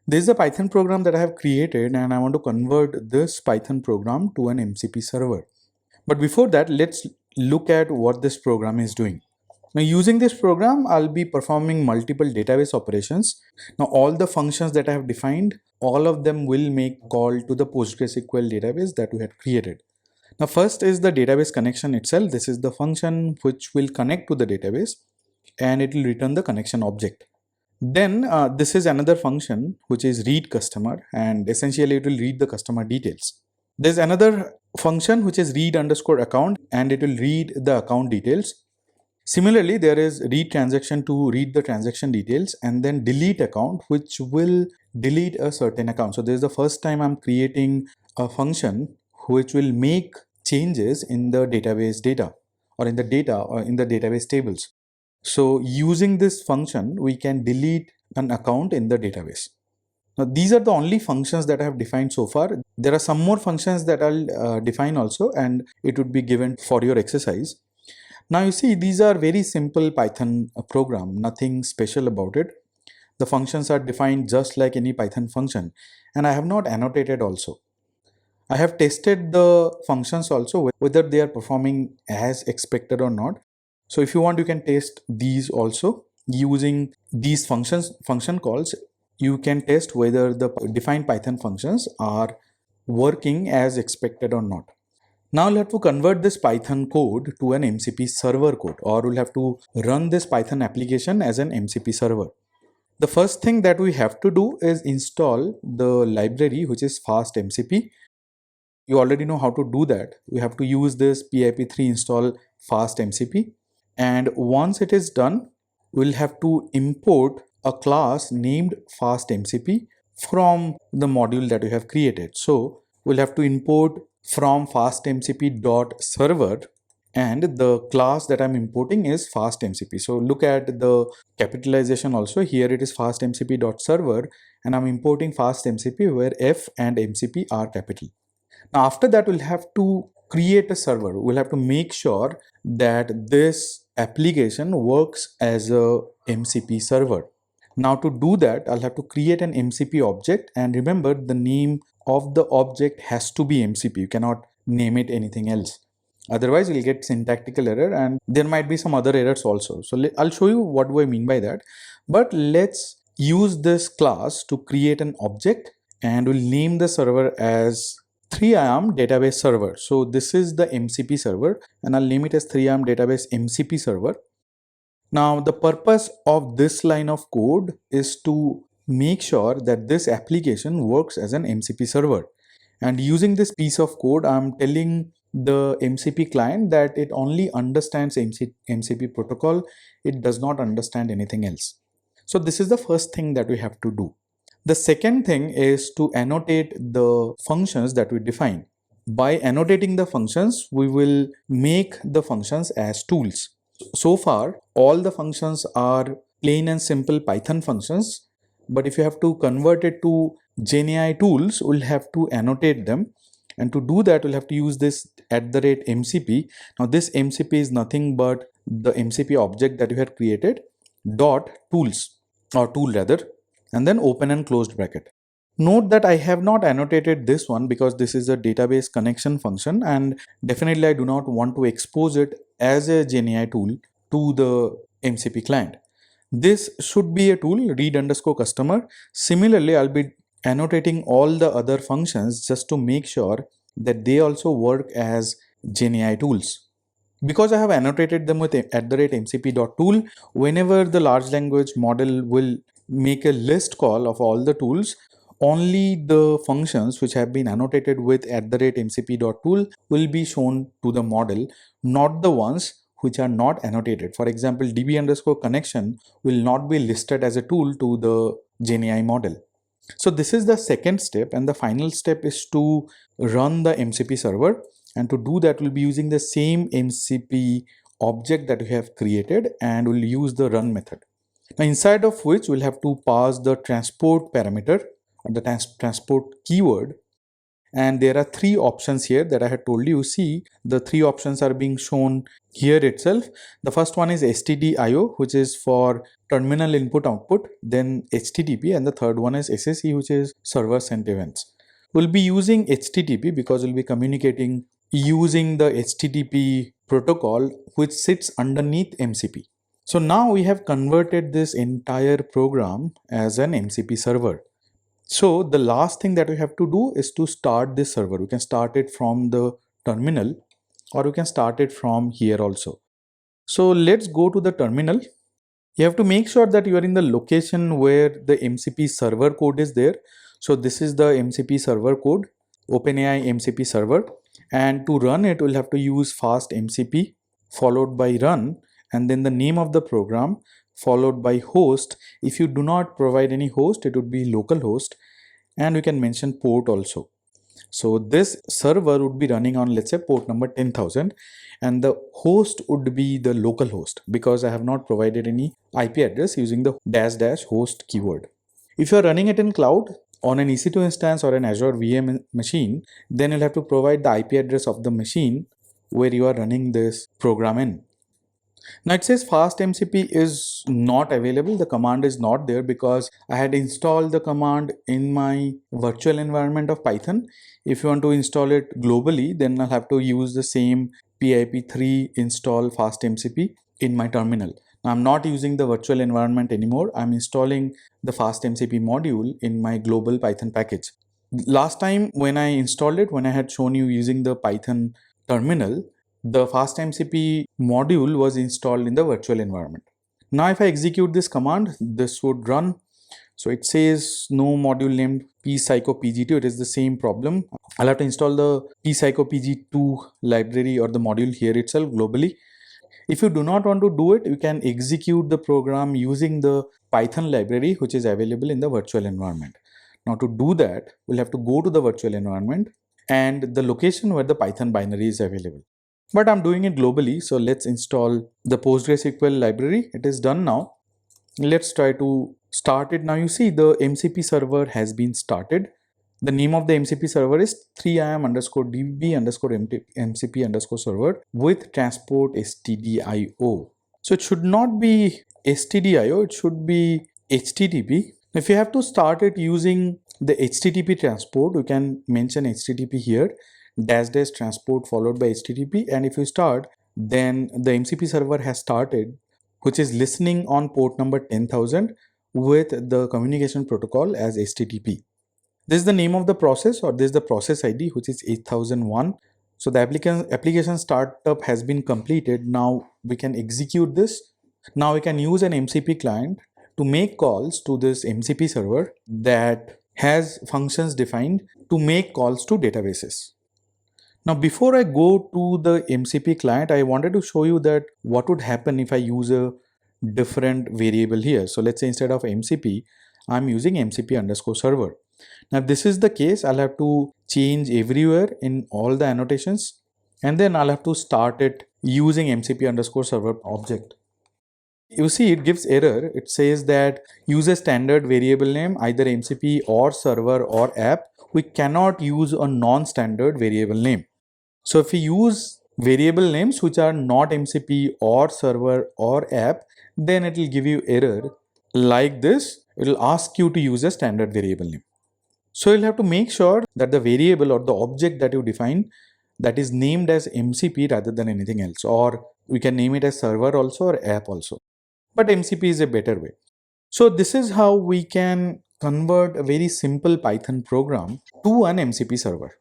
This is a Python program that I have created and I want to convert this Python program to an MCP server. But before that, let's look at what this program is doing. Now, using this program, I'll be performing multiple database operations. Now, all the functions that I have defined, all of them will make call to the PostgreSQL database that we had created. Now, first is the database connection itself. This is the function which will connect to the database and it will return the connection object. Then this is another function which is read customer, and essentially it will read the customer details. There's another function which is read underscore account, and it will read the account details. Similarly, there is read transaction to read the transaction details, and then delete account, which will delete a certain account. So this is the first time I'm creating a function which will make changes in the database data or in the data or in the database tables. So using this function, we can delete an account in the database. Now, these are the only functions that I have defined so far. There are some more functions that I'll define also, and it would be given for your exercise. Now you see, these are very simple Python program, nothing special about it. The functions are defined just like any Python function, and I have not annotated also. I have tested the functions also, whether they are performing as expected or not. So if you want, you can test these also using these function calls. You can test whether the defined Python functions are working as expected or not. Now we'll have to convert this Python code to an MCP server code, or we'll have to run this Python application as an MCP server. The first thing that we have to do is install the library which is fast MCP. You already know how to do that. We have to use this pip3 install fast MCP, and once it is done, we'll have to import a class named fast MCP from the module that we have created. So we'll have to import from fastmcp.server, and the class that I'm importing is fastmcp. So look at the capitalization also. Here it is fastmcp.server, and I'm importing fastmcp where f and mcp are capital. Now after that, we'll have to create a server. We'll have to make sure that this application works as a MCP server. Now to do that, I'll have to create an MCP object, and remember, the name of the object has to be MCP. You cannot name it anything else. Otherwise, you'll get syntactical error, and there might be some other errors also. So I'll show you what do I mean by that. But let's use this class to create an object, and we'll name the server as 3IAM database server. So this is the MCP server, and I'll name it as 3IAM database MCP server. Now the purpose of this line of code is to make sure that this application works as an MCP server. And using this piece of code, I'm telling the MCP client that it only understands MCP protocol. It does not understand anything else. So this is the first thing that we have to do. The second thing is to annotate the functions that we define. By annotating the functions, we will make the functions as tools. So far, all the functions are plain and simple Python functions, but if you have to convert it to GenAI tools, we'll have to annotate them. And to do that, we'll have to use this @MCP. Now this MCP is nothing but the MCP object that you had created dot tools, or tool rather, and then open and closed bracket. Note that I have not annotated this one because this is a database connection function, and definitely I do not want to expose it as a GenAI tool to the MCP client. This should be a tool, read underscore customer. Similarly, I'll be annotating all the other functions just to make sure that they also work as GenAI tools. Because I have annotated them with @mcp.tool, whenever the large language model will make a list call of all the tools, only the functions which have been annotated with @mcp.tool will be shown to the model, not the ones which are not annotated. For example, db underscore connection will not be listed as a tool to the GenAI model. So this is the second step, and the final step is to run the MCP server. And to do that, we'll be using the same MCP object that we have created, and we'll use the run method. Now, inside of which we'll have to pass the transport parameter or the transport keyword, and there are three options here that I had told you. See, the three options are being shown here itself. The first one is STDIO, which is for terminal input output, then HTTP, and the third one is SSE, which is server sent events. We'll be using HTTP because we'll be communicating using the HTTP protocol, which sits underneath MCP. So now we have converted this entire program as an MCP server. So the last thing that we have to do is to start this server. We can start it from the terminal, or we can start it from here also. So let's go to the terminal. You have to make sure that you are in the location where the MCP server code is there. So this is the MCP server code, OpenAI MCP server. And to run it, we'll have to use fast MCP followed by run, and then the name of the program followed by host. If you do not provide any host, it would be localhost, and we can mention port also. So this server would be running on, let's say, port number 10,000, and the host would be the local host because I have not provided any IP address using the -- host keyword. If you are running it in cloud on an EC2 instance or an Azure VM machine, then you'll have to provide the IP address of the machine where you are running this program in. Now it says fast MCP is not available. The command is not there because I had installed the command in my virtual environment of Python. If you want to install it globally, then I'll have to use the same pip3 install fast MCP in my terminal. Now I'm not using the virtual environment anymore. I'm installing the fast MCP module in my global Python package. Last time when I installed it, when I had shown you using the Python terminal, the fastMCP module was installed in the virtual environment. Now if I execute this command, this would run. So it says no module named ppsychopg2. It is the same problem. I'll have to install the ppsychopg2 library or the module here itself globally. If you do not want to do it, you can execute the program using the Python library which is available in the virtual environment. Now to do that, we'll have to go to the virtual environment and the location where the Python binary is available. But I'm doing it globally, so let's install the PostgreSQL library. It is done now. Let's try to start it. Now you see the MCP server has been started. The name of the MCP server is 3im_db_mcp_server with transport stdio. So it should not be stdio, it should be HTTP. If you have to start it using the HTTP transport, you can mention HTTP here, -- transport followed by HTTP, and if you start, then the MCP server has started, which is listening on port number 10,000 with the communication protocol as HTTP. This is the name of the process, or this is the process ID, which is 8001. So the application startup has been completed. Now we can execute this. Now we can use an MCP client to make calls to this MCP server that has functions defined to make calls to databases. Now before I go to the MCP client, I wanted to show you that what would happen if I use a different variable here. So let's say instead of MCP, I'm using MCP_server. Now if this is the case, I'll have to change everywhere in all the annotations, and then I'll have to start it using MCP_server object. You see it gives error. It says that use a standard variable name, either MCP or server or app. We cannot use a non-standard variable name. So if we use variable names which are not MCP or server or app, then it will give you error like this. It will ask you to use a standard variable name. So you'll have to make sure that the variable or the object that you define, that is named as MCP rather than anything else, or we can name it as server also or app also. But MCP is a better way. So this is how we can convert a very simple Python program to an MCP server.